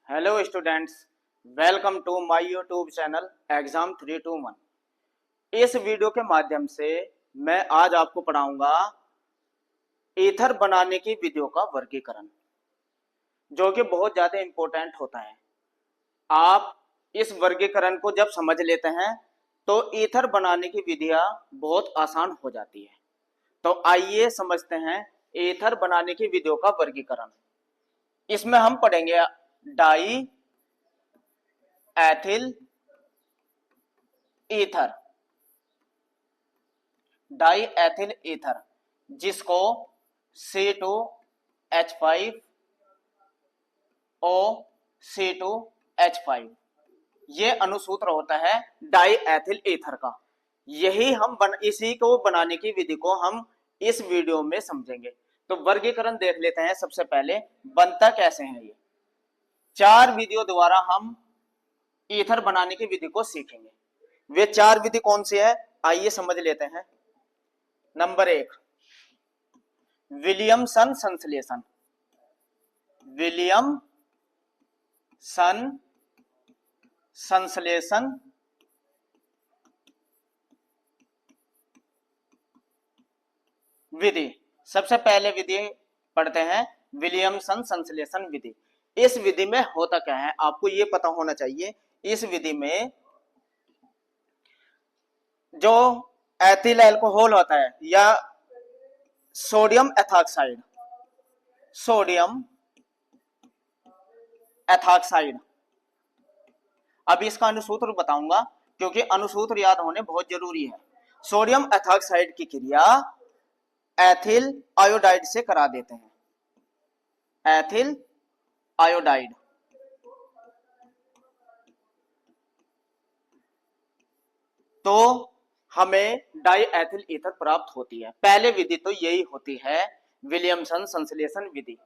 Hello students, welcome to my YouTube channel exam 321। इस video के माध्यम से मैं आज आपको पढ़ाऊंगा ईथर बनाने की विधियों का वर्गीकरण, जो कि बहुत ज़्यादा इम्पोर्टेंट होता है। आप इस वर्गीकरण को जब समझ लेते हैं तो ईथर बनाने की विधियां बहुत आसान हो जाती है। तो आइए समझते हैं ईथर बनाने की विधियों का वर्गीकरण। इसमें हम पढ़ेंगे die ethyl ether, die ethyl ether, जिसको C2H5O C2H5 ये अनुसूत्र होता है डाई एथिल ईथर का। इसी को बनाने की विधि को हम इस वीडियो में समझेंगे। तो वर्गीकरण देख लेते हैं। सबसे पहले बनता कैसे है ये। 4 विधियों द्वारा हम ईथर बनाने की विधि को सीखेंगे। वे 4 विधि कौन सी है, आइए समझ लेते हैं। नंबर 1, विलियमसन संश्लेषण। विलियमसन संश्लेषण विधि। सबसे पहले विधि पढ़ते हैं विलियमसन संश्लेषण विधि। इस विधि में होता क्या है आपको ये पता होना चाहिए। इस विधि में जो एथिल अल्कोहल होता है या सोडियम एथॉक्साइड, सोडियम एथॉक्साइड, अब इसका अनुसूत्र बताऊंगा क्योंकि अनुसूत्र याद होने बहुत जरूरी है। सोडियम एथॉक्साइड की क्रिया एथिल आयोडाइड से करा देते हैं। एथिल आयोडाइड, तो हमें डाई एथिल ईथर प्राप्त होती है। पहले विधि तो यही होती है, विलियमसन संश्लेषण विधि।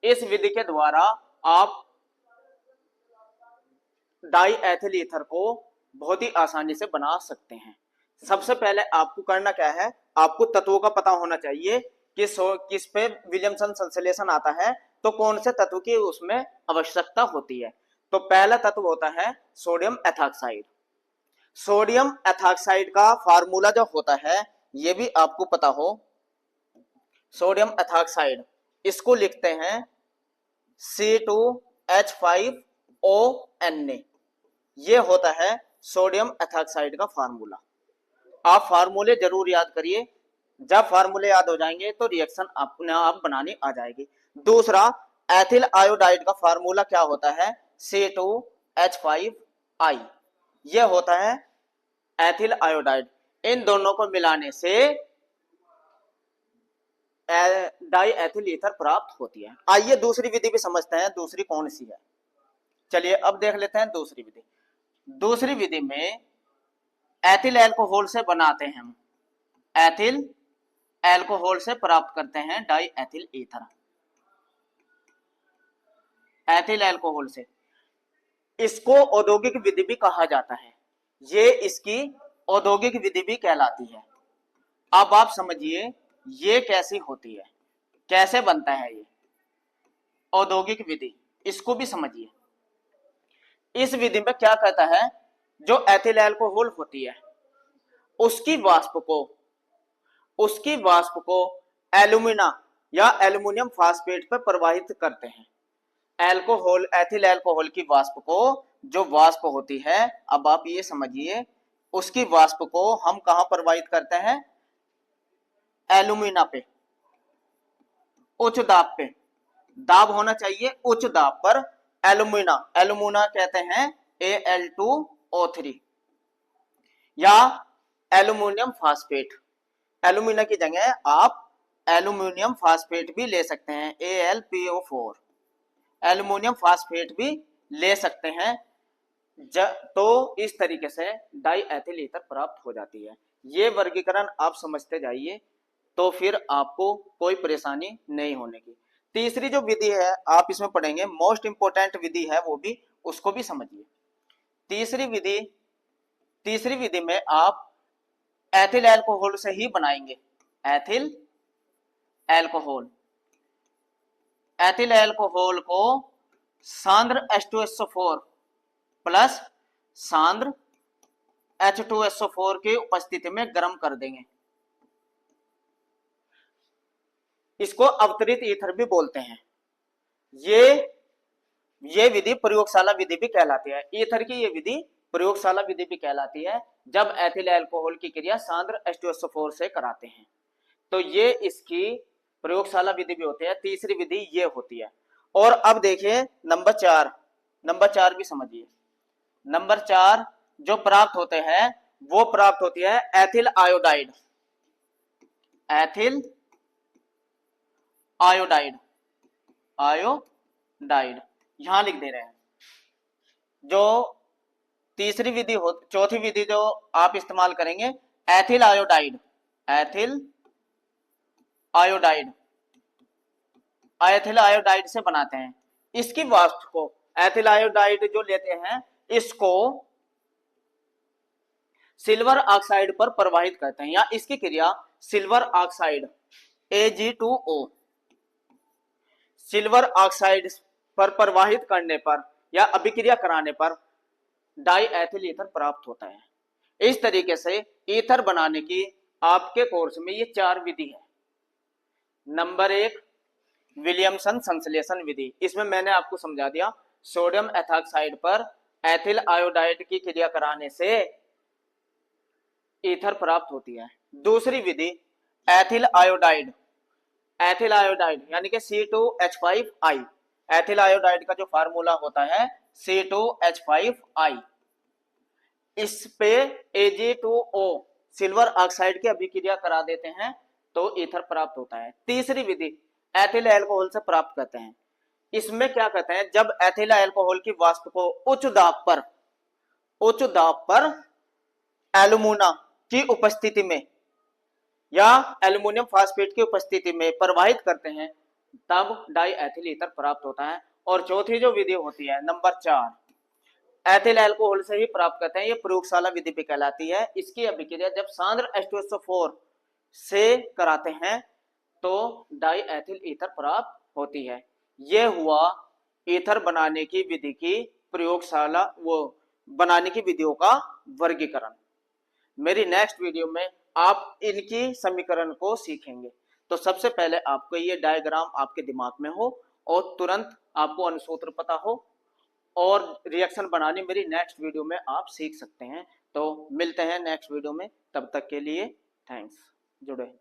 इस विधि के द्वारा आप डाई एथिल ईथर को बहुत ही आसानी से बना सकते हैं। सबसे पहले आपको करना क्या है, आपको तत्वों का पता होना चाहिए कि किस पे विलियमसन संश्लेषण आता है, तो कौन से तत्व की उसमें आवश्यकता होती है। तो पहला तत्व होता है सोडियम एथॉक्साइड। सोडियम एथॉक्साइड का फार्मूला जो होता है ये भी आपको पता हो। सोडियम एथॉक्साइड इसको लिखते हैं C2H5ONa। ये होता है सोडियम एथॉक्साइड का फार्मूला। आप फार्मूले जरूर याद करिए। जब फार्मूले याद हो जाएंगे तो रिएक्शन अपने आप बनानी आ जाएगी। दूसरा, एथिल आयोडाइड का फार्मूला क्या होता है, C2H5I। यह होता है एथिल आयोडाइड। इन दोनों को मिलाने से डाई एथिल ईथर प्राप्त होती है। आइए दूसरी विधि भी समझते हैं, दूसरी कौन सी है। चलिए अब देख लेते हैं दूसरी विधि। दूसरी विधि में एथिल अल्कोहल से बनाते हैं हम, एथिल अल्कोहल से प्राप्त करते हैं die ethyl ether. Ethyl alcohol से, इसको औद्योगिक विधि भी कहा जाता है। ये इसकी औद्योगिक विधि भी कहलाती है। अब आप समझिए ये कैसी होती है, कैसे बनता है ये औद्योगिक विधि, इसको भी समझिए। इस विधि में क्या कहता है, जो एथिल अल्कोहल होती है उसकी वाष्प को एल्यूमिना या एल्युमिनियम फास्फेट पर प्रवाहित करते हैं। एथिल अल्कोहल की वाष्प को, जो वाष्प होती है, अब आप ये समझिए, उसकी वाष्प को हम कहां प्रवाहित करते हैं, एल्यूमिना पे, उच्च दाब पे। दाब होना चाहिए उच्च दाब पर। एल्यूमिना कहते हैं Al2O3 या एल्यूमिनियम फास्फेट। एल्यूमिना की जगह आप एल्यूमिनियम फास्फेट भी ले सकते हैं, AlPO4, एल्यूमिनियम फास्फेट भी ले सकते हैं। तो इस तरीके से डाई एथिल ईथर प्राप्त हो जाती है। ये वर्गीकरण आप समझते जाइए तो फिर आपको कोई परेशानी नहीं होने की। तीसरी जो विधि है आप इसमें पढ़ेंगे, मोस्ट इंपोर्टेंट विधि है वो भी, उसको भी समझिए। तीसरी विधि में आप एथिल अल्कोहल से ही बनाएंगे। एथिल अल्कोहल को सांद्र H2SO4 प्लस सांद्र H2SO4 की उपस्थिति में गर्म कर देंगे। इसको अवतरित ईथर भी बोलते हैं। ये विधि प्रयोगशाला विधि भी कहलाती है। ईथर की ये विधि प्रयोगशाला विधि भी कहलाती है जब एथिल अल्कोहल की क्रिया सांद्र H2SO4 से कराते हैं। तो ये इसकी प्रयोगशाला विधि भी होती है। तीसरी विधि ये होती है। और अब देखिए नंबर 4 भी समझिए। नंबर 4 जो प्राप्त होते हैं वो प्राप्त होती है एथिल आयोडाइड। एथिल आयोडाइड यहां लिख दे रहे हैं। जो तीसरी विधि हो, चौथी विधि जो आप इस्तेमाल करेंगे एथिल आयोडाइड से बनाते हैं। इसकी वाष्प को एथिल आयोडाइड जो लेते हैं इसको सिल्वर ऑक्साइड पर प्रवाहित करते हैं, या इसकी क्रिया silver oxide Ag2O silver oxide पर प्रवाहित करने पर या अभिक्रिया कराने पर डाई एथिल ईथर प्राप्त होता है। इस तरीके से ईथर बनाने की आपके कोर्स में ये 4 विधि है। नंबर 1 विलियमसन संश्लेषण विधि, इसमें मैंने आपको समझा दिया सोडियम एथॉक्साइड पर एथिल आयोडाइड की क्रिया कराने से ईथर प्राप्त होती है। दूसरी विधि एथिल आयोडाइड यानी कि C2H5I। एथिल आयोडाइड का जो फार्मूला होता है C2H5I। इस पे Ag2O सिल्वर ऑक्साइड की अभिक्रिया करा देते हैं तो ईथर प्राप्त होता है। तीसरी विधि एथिल अल्कोहल से प्राप्त करते हैं। इसमें क्या कहते हैं, जब एथिल अल्कोहल की वाष्प को उच्च दाब पर एल्यूमिना की उपस्थिति में या एल्युमिनियम फास्फेट की उपस्थिति में प्रवाहित करते हैं तब डाई एथिल ईथर प्राप्त होता है। और चौथी जो विधि होती है नंबर 4 एथिल अल्कोहल से ही प्राप्त करते हैं, ये प्रयोगशाला विधि भी कहलाती है। इसकी अभिक्रिया जब सांद्र H2SO4 से कराते हैं तो डाई एथिल ईथर प्राप्त होती है। यह हुआ ईथर बनाने की विधि की प्रयोगशाला बनाने की विधियों का वर्गीकरण। मेरी नेक्स्ट वीडियो में आप इनकी समीकरण को सीखेंगे। तो सबसे पहले आपको ये डायग्राम आपके दिमाग में हो और तुरंत आपको अनुसूत्र पता हो और रिएक्शन बनानी मेरी नेक्स्ट वीडियो में आप सीख सकते हैं। तो मिलते हैं नेक्स्ट वीडियो में, तब तक के लिए थैंक्स। जुड़े।